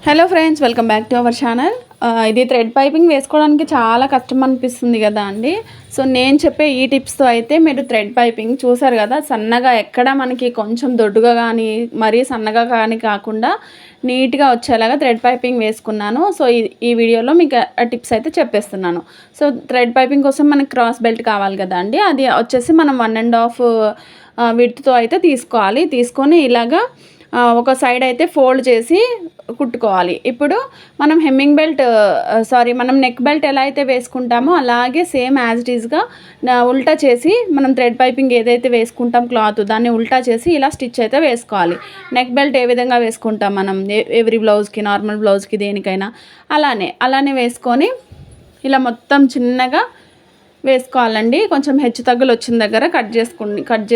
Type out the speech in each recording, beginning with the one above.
Hello friends, welcome back to our channel. ఇది thread piping వేసుకోవడానికి చాలా కష్టం అనిపిస్తుంది కదా అండి. సో నేను చెప్పే ఈ టిప్స్తో అయితే మీరు థ్రెడ్ పైపింగ్ చూసారు కదా, సన్నగా ఎక్కడ మనకి కొంచెం దొడ్డుగా కానీ మరీ సన్నగా కానీ కాకుండా నీట్గా వచ్చేలాగా థ్రెడ్ పైపింగ్ వేసుకున్నాను. సో ఈ వీడియోలో మీకు ఆ టిప్స్ అయితే చెప్పేస్తున్నాను. సో థ్రెడ్ పైపింగ్ కోసం మనకి క్రాస్ బెల్ట్ కావాలి కదా అండి. అది వచ్చేసి మనం 1.5 విడ్త్తో అయితే తీసుకోవాలి. తీసుకొని ఇలాగా ఒక సైడ్ అయితే ఫోల్డ్ చేసి కుట్టుకోవాలి. ఇప్పుడు మనం మనం నెక్ బెల్ట్ ఎలా అయితే వేసుకుంటామో అలాగే సేమ్ యాజ్ ఇట్ ఈస్గా ఉల్టా చేసి మనం థ్రెడ్ పైపింగ్ ఏదైతే వేసుకుంటాం క్లాత్ దాన్ని ఉల్టా చేసి ఇలా స్టిచ్ అయితే వేసుకోవాలి. నెక్ బెల్ట్ ఏ విధంగా వేసుకుంటాం మనం ఎవ్రీ బ్లౌజ్కి, నార్మల్ బ్లౌజ్కి, దేనికైనా అలానే వేసుకొని ఇలా మొత్తం చిన్నగా వేసుకోవాలండి. కొంచెం హెచ్చు తగ్గులు వచ్చిన దగ్గర కట్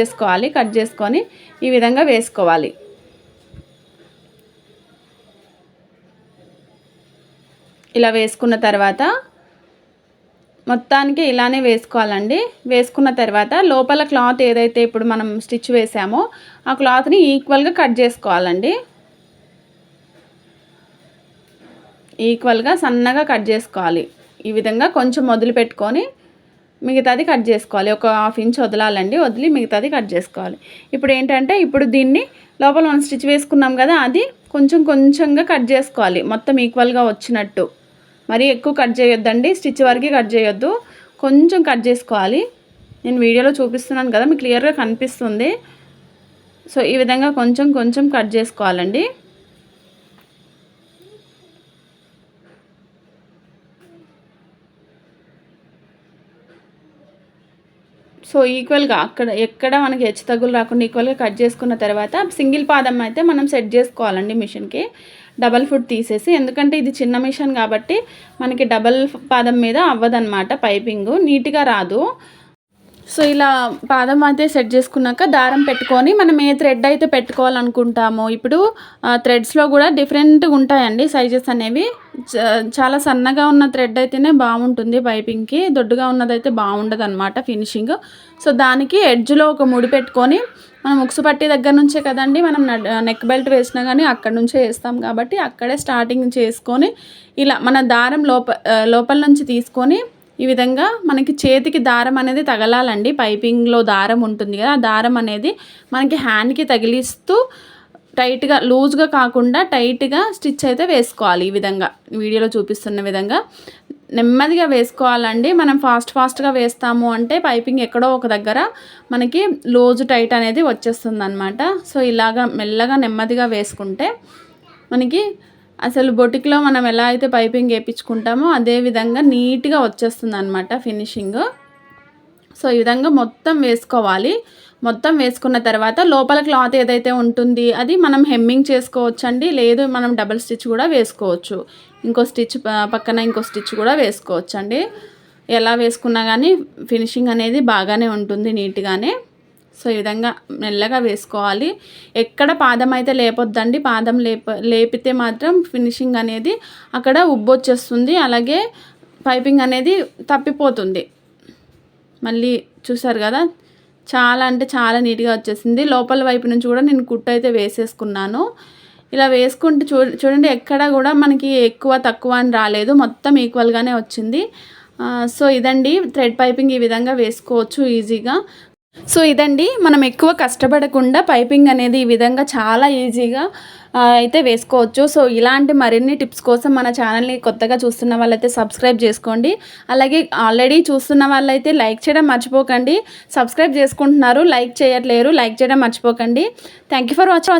చేసుకోవాలి. కట్ చేసుకొని ఈ విధంగా వేసుకోవాలి. ఇలా వేసుకున్న తర్వాత మొత్తానికి ఇలానే వేసుకోవాలండి. వేసుకున్న తర్వాత లోపల క్లాత్ ఏదైతే ఇప్పుడు మనం స్టిచ్ వేసామో ఆ క్లాత్ని ఈక్వల్గా కట్ చేసుకోవాలండి. ఈక్వల్గా సన్నగా కట్ చేసుకోవాలి. ఈ విధంగా కొంచెం వదిలిపెట్టుకొని మిగతాది కట్ చేసుకోవాలి. ఒక 1/2 ఇంచ్ వదలాలండి. వదిలి మిగతాది కట్ చేసుకోవాలి. ఇప్పుడు ఏంటంటే దీన్ని లోపల మనం స్టిచ్ వేసుకున్నాం కదా, అది కొంచెంగా కట్ చేసుకోవాలి. మొత్తం ఈక్వల్గా వచ్చినట్టు. మరీ ఎక్కువ కట్ చేయొద్దండి, స్టిచ్ వరకు కట్ చేయొద్దు, కొంచెం కట్ చేసుకోవాలి. నేను వీడియోలో చూపిస్తున్నాను కదా, మీకు క్లియర్గా కనిపిస్తుంది. సో ఈ విధంగా కొంచెం కట్ చేసుకోవాలండి. సో ఈక్వల్గా ఎక్కడ మనకి హెచ్చు తగ్గులు రాకుండా ఈక్వల్గా కట్ చేసుకున్న తర్వాత సింగిల్ పాదం అయితే మనం సెట్ చేసుకోవాలండి మిషన్కి. డబల్ ఫుట్ తీసేసి, ఎందుకంటే ఇది చిన్న మిషన్ కాబట్టి మనకి డబల్ పాదం మీద అవ్వదన్నమాట, పైపింగ్ నీట్గా రాదు. సో ఇలా పాదం అయితే సెట్ చేసుకున్నాక దారం పెట్టుకొని మనం ఏ థ్రెడ్ అయితే పెట్టుకోవాలనుకుంటామో, ఇప్పుడు థ్రెడ్స్లో కూడా డిఫరెంట్గా ఉంటాయండి సైజెస్ అనేవి. చాలా సన్నగా ఉన్న థ్రెడ్ అయితేనే బాగుంటుంది పైపింగ్కి, దొడ్డుగా ఉన్నదైతే బాగుండదు అనమాట ఫినిషింగ్. సో దానికి ఎడ్జ్లో ఒక ముడి పెట్టుకొని, మనం ఉక్సు పట్టి దగ్గర నుంచే కదండి మనం నెక్ బెల్ట్ వేసినా కానీ అక్కడ నుంచే వేస్తాం కాబట్టి అక్కడే స్టార్టింగ్ చేసుకొని ఇలా మన దారం లోపల నుంచి తీసుకొని ఈ విధంగా మనకి చేతికి దారం అనేది తగలాలండి. పైపింగ్లో దారం ఉంటుంది కదా, ఆ దారం అనేది మనకి హ్యాండ్కి తగిలిస్తూ టైట్గా, లూజ్గా కాకుండా టైట్గా స్టిచ్ అయితే వేసుకోవాలి. ఈ విధంగా వీడియోలో చూపిస్తున్న విధంగా నెమ్మదిగా వేసుకోవాలండి. మనం ఫాస్ట్గా వేస్తాము అంటే పైపింగ్ ఎక్కడో ఒక దగ్గర మనకి లూజ్ టైట్ అనేది వచ్చేస్తుంది అనమాట. సో ఇలాగా మెల్లగా నెమ్మదిగా వేసుకుంటే మనకి అసలు బొటిక్లో మనం ఎలా అయితే పైపింగ్ వేయించుకుంటామో అదే విధంగా నీట్గా వచ్చేస్తుంది అనమాట ఫినిషింగ్. సో ఈ విధంగా మొత్తం వేసుకోవాలి. మొత్తం వేసుకున్న తర్వాత లోపల క్లాత్ ఏదైతే ఉంటుంది అది మనం హెమ్మింగ్ చేసుకోవచ్చండి, లేదు మనం డబుల్ స్టిచ్ కూడా వేసుకోవచ్చు. ఇంకో స్టిచ్ పక్కన ఇంకో స్టిచ్ కూడా వేసుకోవచ్చండి. ఎలా వేసుకున్నా కానీ ఫినిషింగ్ అనేది బాగానే ఉంటుంది, నీట్గానే. సో ఈ విధంగా మెల్లగా వేసుకోవాలి. ఎక్కడ పాదం అయితే లేపొద్దండి. పాదం లేపితే మాత్రం ఫినిషింగ్ అనేది అక్కడ ఉబ్బొచ్చేస్తుంది, అలాగే పైపింగ్ అనేది తప్పిపోతుంది. మళ్ళీ చూసారు కదా, చాలా అంటే చాలా నీట్గా వచ్చేసింది. లోపల వైపు నుంచి కూడా నేను కుట్టు అయితే వేసేసుకున్నాను. ఇలా వేసుకుంటే చూడండి, ఎక్కడ కూడా మనకి ఎక్కువ తక్కువ అని రాలేదు, మొత్తం ఈక్వల్గానే వచ్చింది. సో ఇదండి థ్రెడ్ పైపింగ్, ఈ విధంగా వేసుకోవచ్చు ఈజీగా. సో ఇదండి, మనం ఎక్కువ కష్టపడకుండా పైపింగ్ అనేది ఈ విధంగా చాలా ఈజీగా అయితే వేసుకోవచ్చు. సో ఇలాంటి మరిన్ని టిప్స్ కోసం మన ఛానల్ని కొత్తగా చూస్తున్న వాళ్ళైతే సబ్స్క్రైబ్ చేసుకోండి. అలాగే ఆల్రెడీ చూస్తున్న వాళ్ళైతే లైక్ చేయడం మర్చిపోకండి. సబ్స్క్రైబ్ చేసుకుంటున్నారు, లైక్ చేయట్లేరు, లైక్ చేయడం మర్చిపోకండి. Thank you for watching.